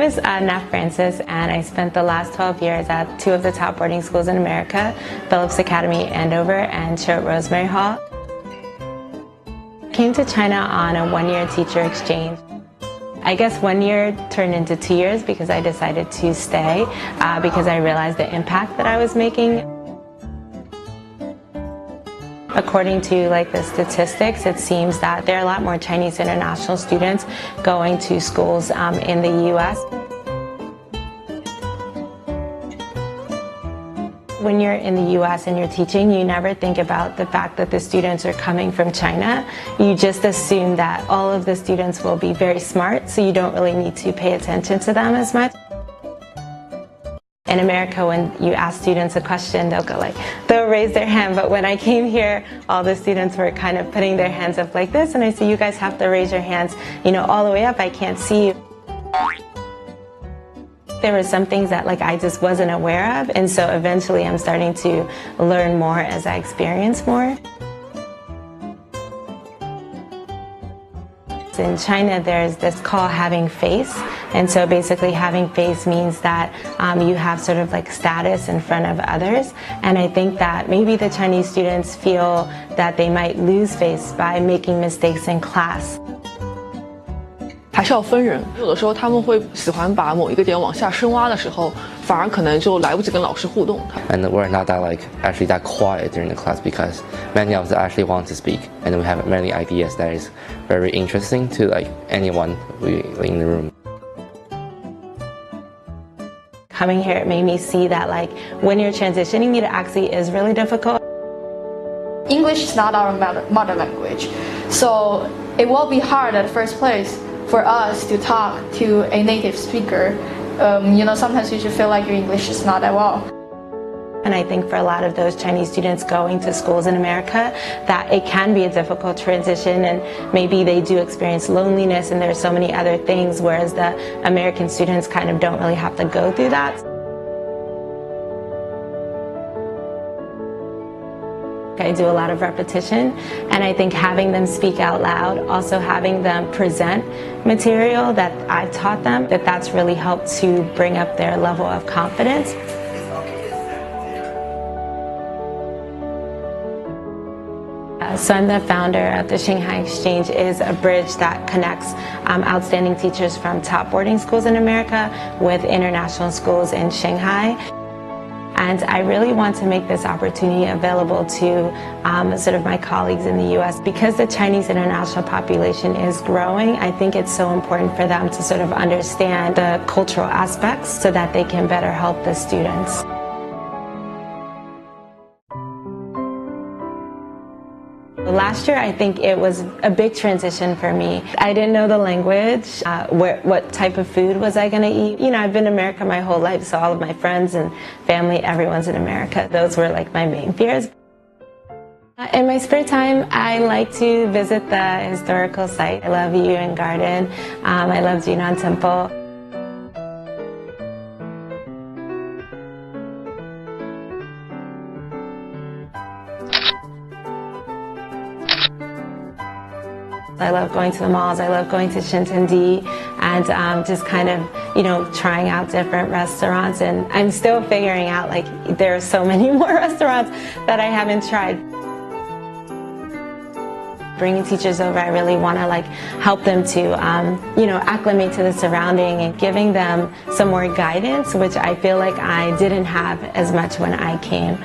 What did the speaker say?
name is Nat Francis, and I spent the last 12 years at two of the top boarding schools in America, Phillips Academy Andover and Choate Rosemary Hall. Came to China on a one-year teacher exchange. I guess 1 year turned into 2 years because I decided to stay because I realized the impact that I was making. According to the statistics, it seems that there are a lot more Chinese international students going to schools in the U.S. When you're in the U.S. and you're teaching, you never think about the fact that the students are coming from China. You just assume that all of the students will be very smart, so you don't really need to pay attention to them as much. In America, when you ask students a question, they'll raise their hand, but when I came here, all the students were kind of putting their hands up like this, and I said, you guys have to raise your hands, all the way up, I can't see you. There were some things that I just wasn't aware of, and so eventually I'm starting to learn more as I experience more. In China, there's this called having face, and so basically having face means that you have sort of status in front of others, and I think that maybe the Chinese students feel that they might lose face by making mistakes in class. 还是要分人，有的时候他们会喜欢把某一个点往下深挖的时候，反而可能就来不及跟老师互动。And we're not that actually that quiet during the class because many of us actually want to speak, and we have many ideas that is very interesting to anyone in the room. Coming here, it made me see that when you're transitioning, it actually is really difficult. English is not our mother language, so it will be hard at first place for us to talk to a native speaker. Sometimes you should feel like your English is not that well. And I think for a lot of those Chinese students going to schools in America, that it can be a difficult transition, and maybe they do experience loneliness, and there's so many other things, whereas the American students kind of don't really have to go through that. I do a lot of repetition, and I think having them speak out loud, also having them present material that I've taught them, that's really helped to bring up their level of confidence. So I'm the founder of the Shanghai Exchange. It is a bridge that connects outstanding teachers from top boarding schools in America with international schools in Shanghai. And I really want to make this opportunity available to sort of my colleagues in the U.S. Because the Chinese international population is growing, I think it's so important for them to sort of understand the cultural aspects so that they can better help the students. Last year, I think it was a big transition for me. I didn't know the language, what type of food was I going to eat. I've been in America my whole life, so all of my friends and family, everyone's in America. Those were my main fears. In my spare time, I like to visit the historical site. I love Yuan Garden. I love Jinan Temple. I love going to the malls, I love going to Shintendi, and just kind of, trying out different restaurants. And I'm still figuring out, there are so many more restaurants that I haven't tried. Bringing teachers over, I really want to help them to, acclimate to the surrounding and giving them some more guidance, which I feel like I didn't have as much when I came.